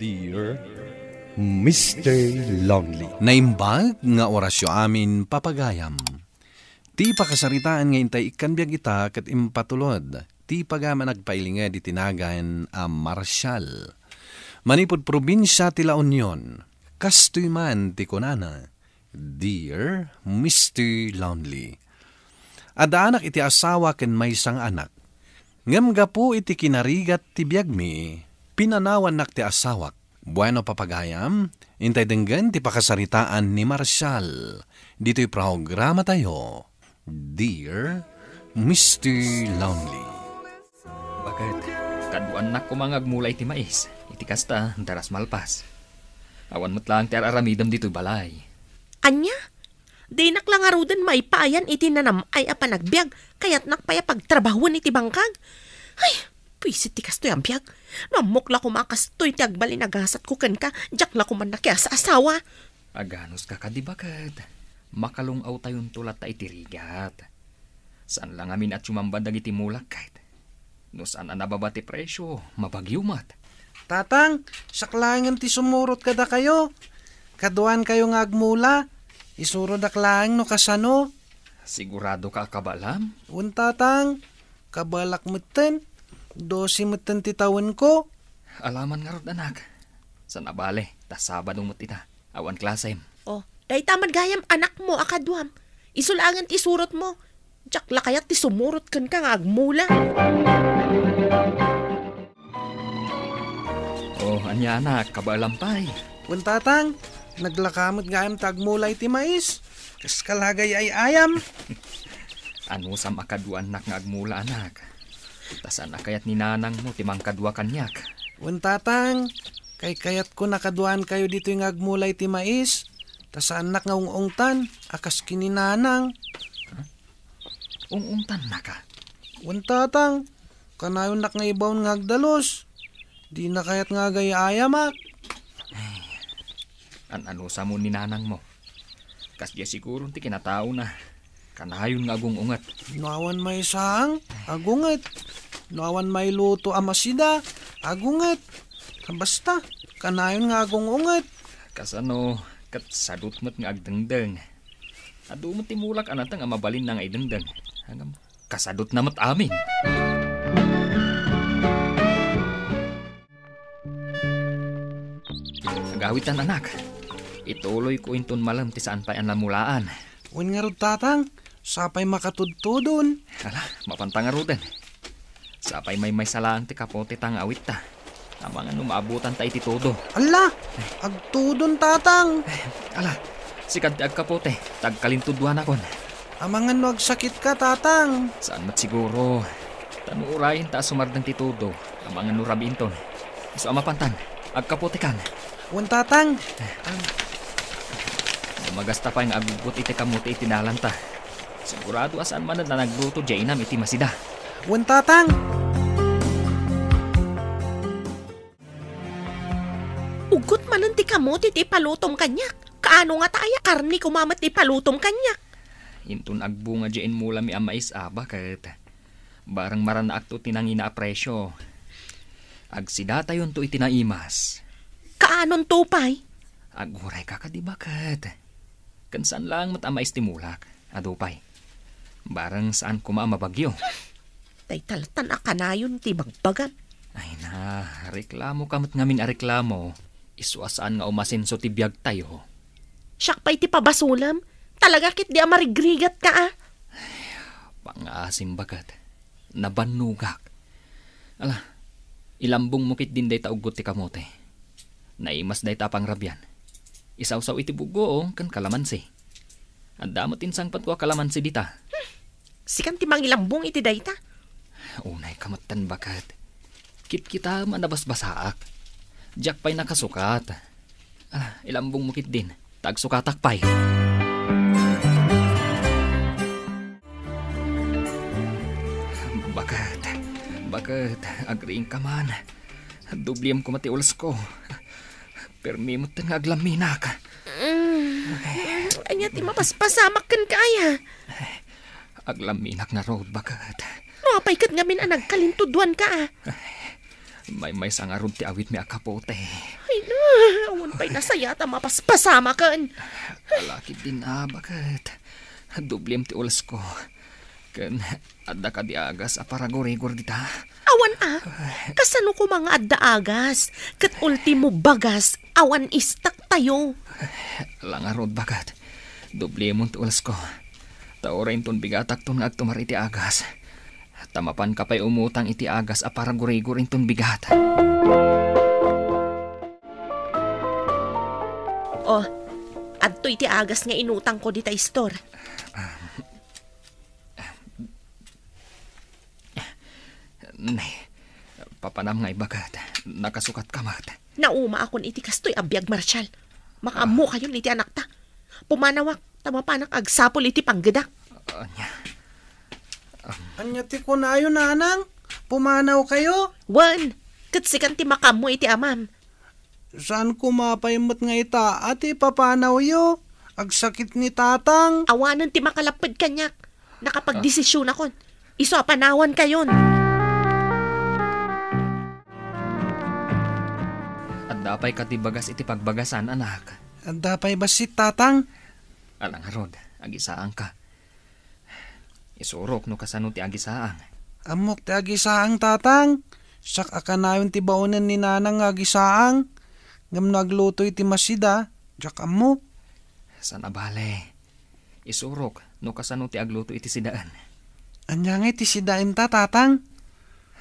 Dear Mr. Lonely. Naimbag nga orasyo amin papagayam. Ti pakasaritaan nga intay ikanbiag ita kat impatulod. Ti pagama nagpailinga di tinagan a Marshall. Manipod probinsya ti La Union. Kastoy man ti kunana. Dear Mr. Lonely. Ada anak iti asawa ken may sang anak. Ngam gapu iti kinarigat ti biagmi. Pinanawan nak ti asawak. Bueno papagayam, intay denggan ti pakasaritaan ni Marshall. Dito'y programa tayo. Dear Mr. Lonely. Bakit? Kaduan na kumangagmulay ti mais. Iti kasta, daras malpas. Awan mo't lang ti aramidam dito'y balay. Anya? Di naklang arudan may paayan iti nanam ay apanagbiag. Kaya't nakpaya pagtrabahuan iti bangkag. Ay, pisit ti kastoy ang biag. Namukla ko makastoy ti agbali nagasat ko ken ka. Diyak la ko man nakya sa asawa. Aganos ka di bakit? Makalungaw tayon tulat ta itirigat. Saan lang amin at sumambandag iti mulak kahit. No saan ang nababati presyo, mabagyumat. Tatang, saklangan ti sumurot kada kayo. Kaduan kayo nga agmula. Isuro daklang no kasano. Sigurado ka kabalam? Tatang, kabalak meten. 12 meten ti tawen ko. Alaman nga rod anak. Sa nabale, tas Sabado mo't ita. Awan klasem. Oh, dahi tamad gayam anak mo akaduam. Isulangan ti surot mo. Diyak la kayat ti sumurot ken ka nga agmula. Oh, anya anak, kabalampay. Tatang, naglakamot gayam tagmulay ti mais. Kas kalagay ay ayam. Ano sa makaduan nak nga agmula anak? Tasan na kayat ni nanang mo timang kadwa kanyak. Tatang, kayat ko nakaduan kayo dito yung agmulay ti mais. Tasan nak nga ungungtan, akas kininanang. Ungungtan na ka? Tatang, kanayon nak nga ibaw nga agdalos. Di na kayat nga gayayamak. Ano sa mo ni nanang mo? Kas diya siguro ti kinatao na. Kanayon nga agungungat. Nuawan may sang, agungat. Nuawan may luto amasida, agungat. Basta, kanayon nga agungungat. Kasano, kat sadot mo't nga agdengdeng. Adu mo't timulak anatang amabalin na nga idengdeng. Hanggang kasadot na mo't amin. Nagawitan anak. Ituloy ko inton malam ti saan pa ang lamulaan. Nga rod tatang, sapay makatudtudon. Hala, mapantangarudan. Sapay may salaan ti kapote tang awit ta. Amangan umaabutan ta iti todo. Ala, agtudon tatang. Ala, sikat ti agkapote, tagkalintudwan akon. Amangan no agsakit ka tatang. Saan mat siguro? Tanuurayin ta sumardang ti todo. Amangan no rabinton. Iso amapantan, agkapote kan. Tatang. Magasta pa yung agugot iti kamuti iti nalanta. Sigurado asaan man na nagluto dya inam iti masida. Tatang. Ugot manan ti kamote ti palutom kanyak. Kaano nga taya karni kumamat ti palutom kanyak. Intun agbunga dyan mula mi amais bakit? Barang maranak to tinangina apresyo. Agsida tayon to itinaimas. Kaanon tupay? Aguray ka di bakit? Kansan lang matamais timulak, adupay. Barang saan kumamabagyo. Tay talatan akanayon ti bagbagan. Ay na, reklamo kamot ngamin a reklamo. Isuasaan nga umasinso ti biyag tayo. Siyak pa'y ti pabasulam. Talaga kit di amarigrigat ka Pangasim bagat. Nabanugak. Ala, ilambong mukit din day taugot ti kamote. Naimas day tapang rabyan. Isaw-saw iti bugo kan kalamansi. Ang damot insang pat ko kalamansi dita. Sikan ti mangilambong iti dayta. Unay kamatan bakat. Kit kita manabas-basaak. Diyak pa'y nakasukat. Ilambong mukit din. Tagsukatak pa'y. Bakat. Agriing ka man. Dubliyam ko mati ulas ko. Permi mo nga aglaminak. Anya ti mapaspasamak kan kaya. Aglaminak na road bakat. Mapay kat ngamin ang nagkalintudwan ka May sangarod ti awit mi akapote. Ay Awan pa'y nasaya ta mapaspasama kan. Alakit din bakit? Dublem ti ulas ko. Kan adda ka di agas aparagor-igor dita. Awan kasano ko mga adda agas. Kat ultimo bagas, awan istak tayo. Langarod bakat. Dublem ti ulas ko. Taorain ton bigatak ton agtumar iti agas. Tamapan ka pa'y umutang iti agas aparagor-igor ton bigat. Oh, adto iti agas nga inutang ko dita store. Nay, papanam nga ibagat. Nakasukat ka mat. Nauma akon iti kastoy abiyag Marshal. Makaamo kayo iti anak ta. Pumanawak, tamapanak agsapol iti panggedak. Anya ti kunayo nanang, pumanaw kayo? Wan, katsikan ti makamo iti amam. Saan ko mapaimot nga ita, ati papanaw yo? Agsakit ni tatang. Awanan ti makalapad kanyak. Nakapagdesisyon akon. Iso panawan kayon. At dapay katibagas iti pagbagasan, anak. Dapay ba si tatang? Alang harod, agisaang ka. Isurok no kasano ti agisaang. Amok ti agisaang tatang. Sak akanayon ti baonan ni nanang agisaang. Ngam nagluto iti masida, jak amok. Sana bale. Isurok no kasano ti agluto iti sidaan. Anya nga iti sidain ta tatang?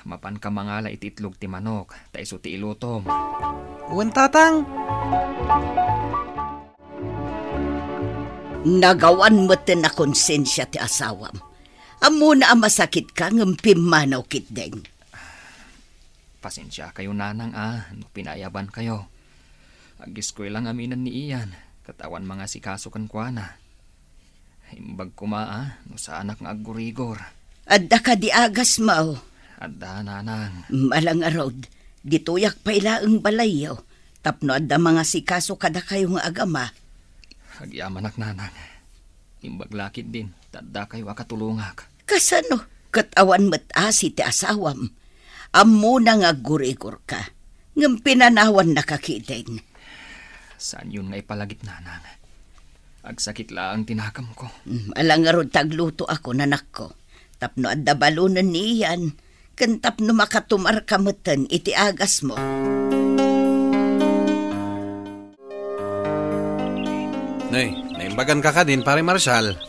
Mapan ka mangala iti itlog ti manok, ta iso ti ilutom. Uwan tatang. Nagawan mo tin na konsensya ti asawam. Amo na masakit ka ng pimanaw kitdeng. Pasensya kayo nanang no pinayaban kayo. Agis ko lang aminan ni Iyan, katawan mga sikaso kan kuana. Imbag kuma no sa anak nga agurigor. Adda ka di agas mao. Adda nanang. Malang arod, dituyak pa ilaang balayaw. Tapno adda mga sikaso kada kayo nga agama. Agyamanak nanang. Imbag lakit din, tadda kayo akatulungak. Kasano? Katawan mo't asi ti asawam. Amo na nga gurigor ka. Ngam pinanawan nakakiteng. Saan yun nga ipalagit nanang? Agsakit lang tinakam ko. Alang arod tagluto ako nanak ko. Tapno adda balunan niyan. Kan tapno makatumar kamutan iti agas mo. Nay, naimbagan ka din, pare Marshal.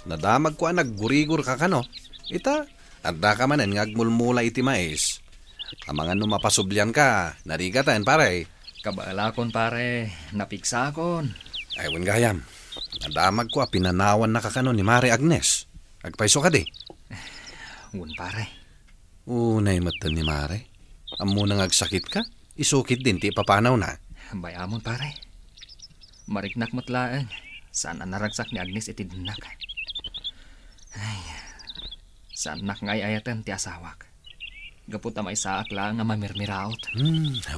Nadamag ko naggurigor ka no? Ita, adda ka manen ngagmulmula iti mais. Amangan no mapasublyan ka, narigatan pare. Kabalakon pare, napiksakon. Ay, wan gayam. Nadamag ko pinanawan na kakano ni Mare Agnes. Agpaiso ka di. Wan pare. Unay matan ni Mare. Amo nang agsakit ka, isukit din ti papanaw na. Bayamon pare. Mariknak matlaang. Saan naragsak ni Agnes iti dinak. Ay, saan nakngayayatan ti asawak. Gapot may saak lang nga mamirmiraot.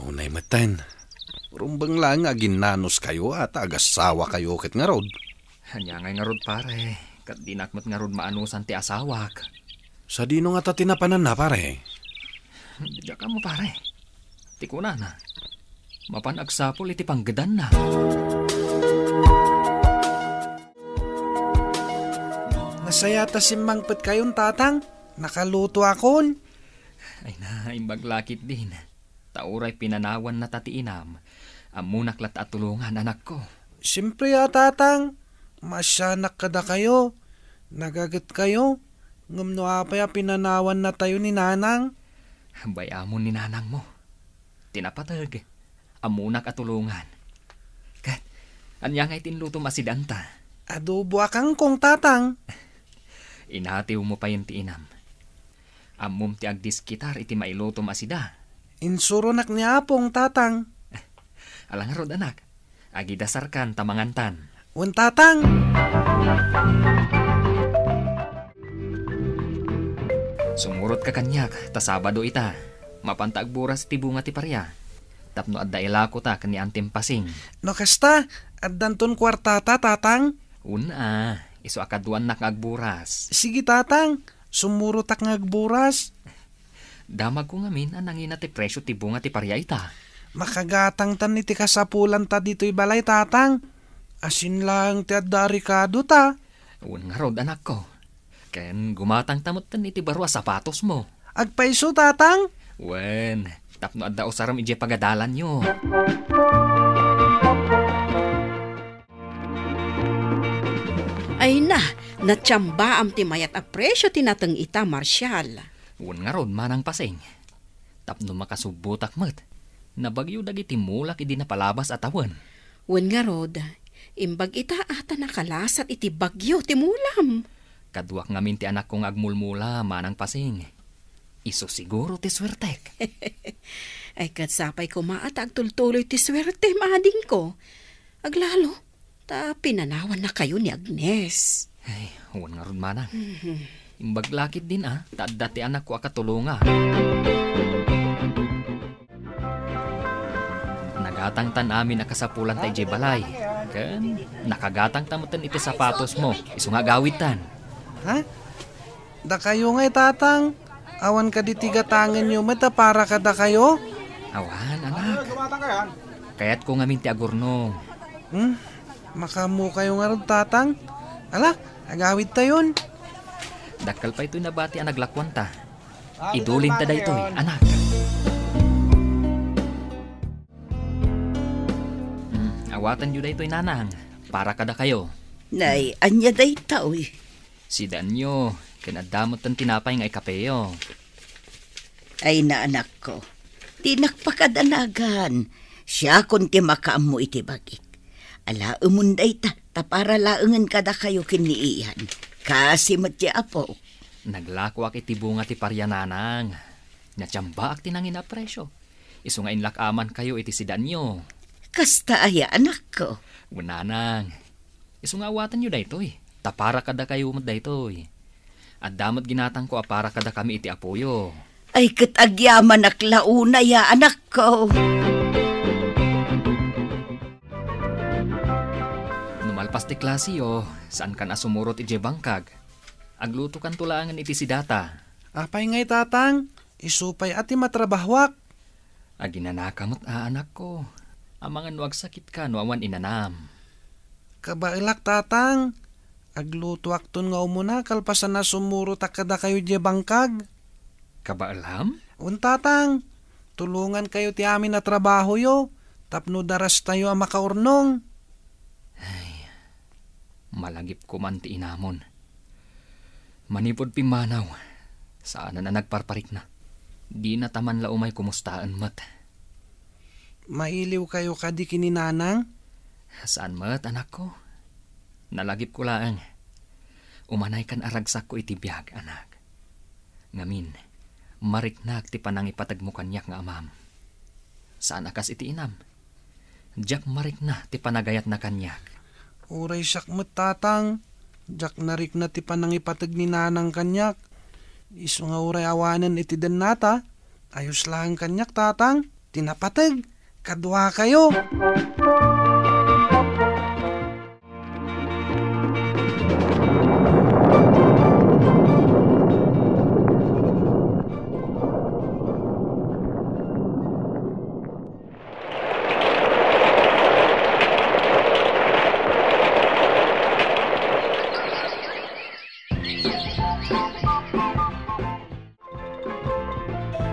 Unay matan. Rumbang lang nga ginanos kayo at agasawa kayo kit nga rod. Hanya ngay nga rod pare. Kat dinakmat nga rod maanusan ti asawak. Sa dino nga ta tinapanan na pare. Diya ka mo pare. Tikuna na. Mapan agsapol iti panggedan na. Nasaya ta simmangpet kayon tatang. Nakaluto akon. Ay na, imbaglakit din. Tauray pinanawan na tatiinam. Amunaklat at tulungan anak ko. Siyempre tatang. Masyanak kada kayo. Nagagat kayo. Ngumno apay pinanawan na tayo ni nanang. Bayamon ni nanang mo. Tinapatag. Amunak at tulungan. Kat, anya nga itinluto masidanta. Adobo akang kong tatang. Inatiw mo pa yung tiinam. Amum ti agdiskitar iti mailuto masida. Insuronak ni apong tatang. Alang rod anak. Agidasarkan tamangantan. Wan tatang. Sumurot ka kanyak, ta Sabado ita. Mapantag buras ti bunga ti parya. Tapno adda ilako ta kani antim pasing. No kasta, addanton kwartata tatang. Una, iso akaduan nak agburas. Sige tatang, sumurotak ngagburas. Damag ko ngamin anangin na ti presyo ti bunga ti parya ita. Makagatang tan iti kasapulan ta dito'y balay tatang. Asin lang ti adda Ricardo ta. Wan nga rod anak ko. Ken gumatang tamot tan iti baro a sapatos mo. Agpaiso tatang. Wen, tapno adda usaram ije pagadalan nyo. Ay na, natsamba am ti mayat a presyo tinatang ita, Marshal. Wan nga rod manang pasing. Tapno makasubutak met. Nabagyo dagiti mulak idi napalabas atawan. Wen nga rod, imbag ita ata nakalasat iti bagyo ti mulam. Kaduak ngamin ti anak kong agmulmula manang pasing. Iso siguro ti swertek. Ay katsapay ko maata agtultuloy ti swerte, mading ko. Aglalo, ta pinanawan na kayo ni Agnes. Ay, wan nga ron manang. Imbag lakit din taadda ti anak ko akatulunga. Nagatang tan amin akasapulan tayo jay balay. Ken, nakagatang tamutan iti sapatos mo. Iso nga gawitan. Ha? Da kayo nga'y tatang. Awan ka ditigatangan nyo mata para kada kayo. Awan, anak. Kaya't ko ngamin ti agurnong. Makamu kayo nga ron tatang. Ala, agawid tayon. Dakal pa ito'y nabati ang naglakwan ta. Idulin ta da ito'y, anak. Awatan nyo da ito'y nanang. Para kada kayo. Nay, anya day taoy. Sidan nyo. Kinadamot ang tinapay nga ikapeyo. Ay na anak ko. Di nakpakadanagan. Siya kun ti makaammo iti bagik. Ala umunday ta para laengen kada kayo kiniihan. Kasi matya apo. Naglakwak iti bunga ti paryananang. Natsamba ak tinangin na presyo. Iso nga inlakaman kayo iti sidan nyo. Kasta aya anak ko. Unanang. Iso nga awatan nyo daytoy. Tapara kada kayo mo daytoy. At damot ginatang ko para kada kami iti apoyo. Ay katagyaman naklauna ya anak ko. Numalpas ti klase saan kan asumurot iti bangkag. Agluto kan tulangan iti si data. Apay nga'y tatang. Isupay ati matrabahwak. Aginanakamot anak ko. Amangan wag sakit ka no awan inanam. Kabailak tatang. Agluto akton nga umuna kalpasan na sumuro takada kayo di bangkag. Kabaalam? Untatang, tulungan kayo ti amin na trabaho yo. Tapno daras tayo ang makaurnong. Ay, malagip ko man ti inamon. Manipod pimanaw. Saan na nagparparik na. Di na taman la umay kumustaan mat. Mailiw kayo kadi kininanang? Saan mat anak ko? Nalagip ko laang. Umanay kan aragsak ko iti biyag, anak. Ngamin, mariknak ti panang ipatag mo kanyak nga amam. Saan akas iti inam? Diyak marikna ti panagayat na kanyak. Uray siyak mo't tatang. Diyak narik na ti panang ipatag ni nanang kanyak. Iso nga uray awanan iti den nata. Ayos lang kanyak tatang. Tinapatag. Kadwa kayo.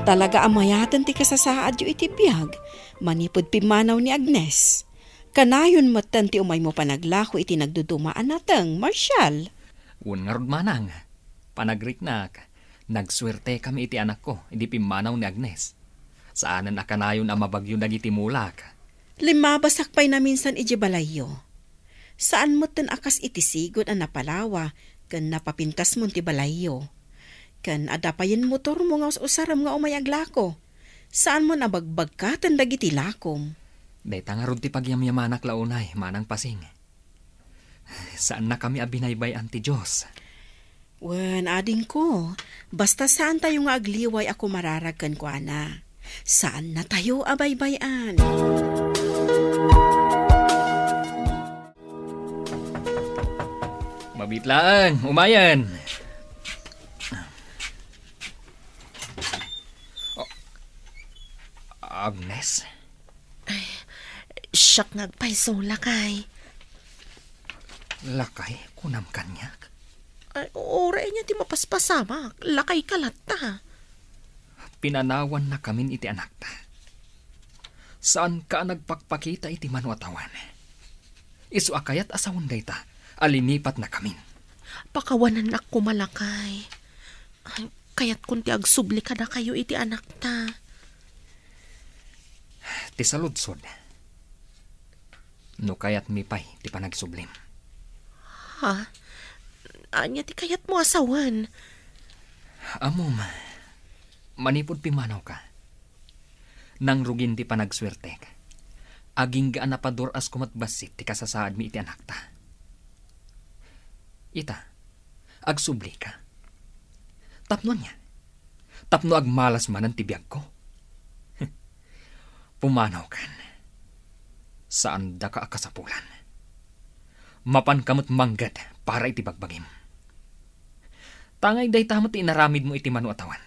Talaga amayatan ti kasasaad yu iti biyag, manipod pimanaw ni Agnes. Kanayon matan ti umay mo panaglako iti nagdudumaan natang, Marshal. Un nga rod manang, panagrik-nak, nagswerte kami iti anak ko, hindi pimanaw ni Agnes. Saanan akanayon ang mabagyo dagiti mulak. Limabasak pa'y na minsan iti balayo. Saan mo tan akas iti sigod ang napalawa, kan napapintas mo ti balayo. Kan adapayin motor mo nga usaram nga umayaglako. Saan mo nabagbagkatan dagiti lakom? Dayta nga rod ti pagyamyamanak launay, manang pasing. Saan na kami abinaybay anti Diyos? Wen, ading ko, basta saan tayo nga agliway ako mararagkan ko, ana. Saan na tayo abaybayan? Mabitlaan, umayan. Agnes, Siyak ngagpaisula kay. Lakay, kunam kanyak. Ay, oray niya ti mapaspasamak. Lakay kalata. Pinanawan na kamin iti anak ta. Saan ka nagpakpakita iti manwatawan? Isu akayat asawon day ta, alinipat na kamin. Pakawanan na kumalakay. Ay, kayat kunti agsubli ka na kayo iti anak ta. Ti saludsod. No kayat mipay ti panagsublim. Ha? Anya ti kayat mo asawan? Amom, manipod pimanaw ka. Nang rugin ti panagswerte ka. Aging gaan napadur as kumatbasit ti kasasaad mi iti anak ta. Ita, agsubli ka. Tapno niya. Tapno agmalas manan ti biyag ko. Pumanaw kan. Saan da ka akasapulan. Mapan kamot manggad para iti bagbagim. Tangay day tamot inaramid mo iti manuatawan.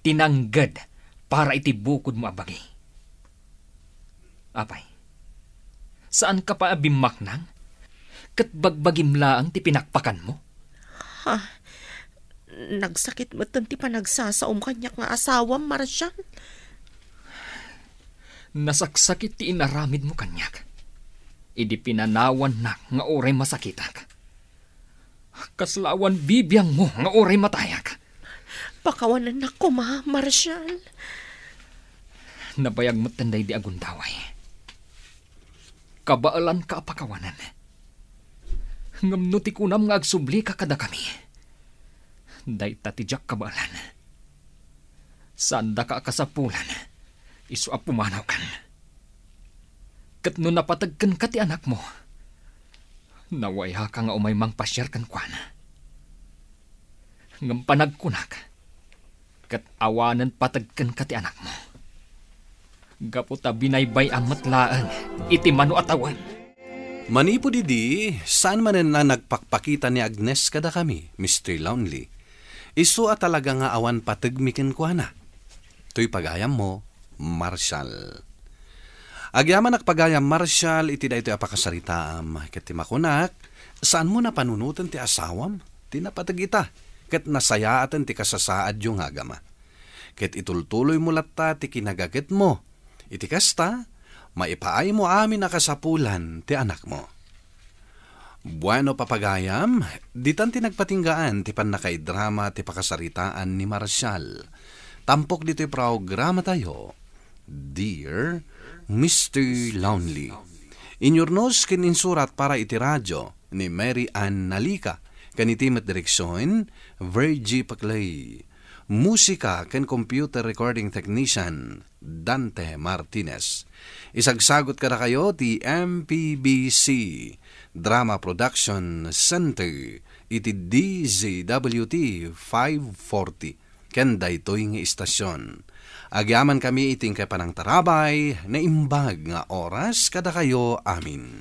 Tinanggad para iti bukod mo abagi. Apay, saan ka pa abimaknang? Kat bagbagim laang ti pinakpakan mo? Ha? Nagsakit mo ti panagsasaom kanyak nga asawam, Marshal? Nasaksakit ti inaramid mo kanyak. Idi pinanawan na nga oray masakitak. Kaslawan bibiyang mo nga oray matayak. Pakawanan na ko, Marshal. Nabayag mo tanday di agundaway. Kabaalan ka pakawanan. Ngamno ti kunam nga agsubli ka kada kami. Day tatijak kabaalan. Sanda ka kasapulan. Isu apumanaw kan. Kat no napatagkan ka ti anak mo. Nawaya ka nga umay mang pasyar kan kwana. Ngam panagkunak. Kat awanan patagkan ka ti anak mo. Gaputa binaybay ang matlaan, iti mano atawan. Manipod idi, saan man na nagpakpakita ni Agnes kada kami, Mr. Lonely. Isu at talaga nga awan patagmikin ko na. To'y pagayam mo, Marshal. Agyaman nakpagayam, Marshal, iti da ito apakasaritaam. Kat ti makunak, saan mo na panunutan ti asawam? Ti napatagita, kat nasayaatan ti kasasaad yung agama. Kat itultuloy mo latta ti kinagagit mo. Iti kasta, maipaay mo amin na kasapulan ti anak mo. Bueno papagayam, ditan ti nagpatinggaan ti panakay drama ti pakasaritaan ni Marshal. Tampok dito'y programa tayo, Dear Mr. Lonely. Inyornos kininsurat para iti radyo ni Mary Ann Nalika, kanitimat direksyon, Virgie Paclay. Musika ken computer recording technician Dante Martinez. Isagsagot kada kayo ti MPBC Drama Production Center iti DZWT 540 ken daytoy nga istasyon. Agyaman kami iting kay panang tarabay na imbag nga oras kada kayo amin.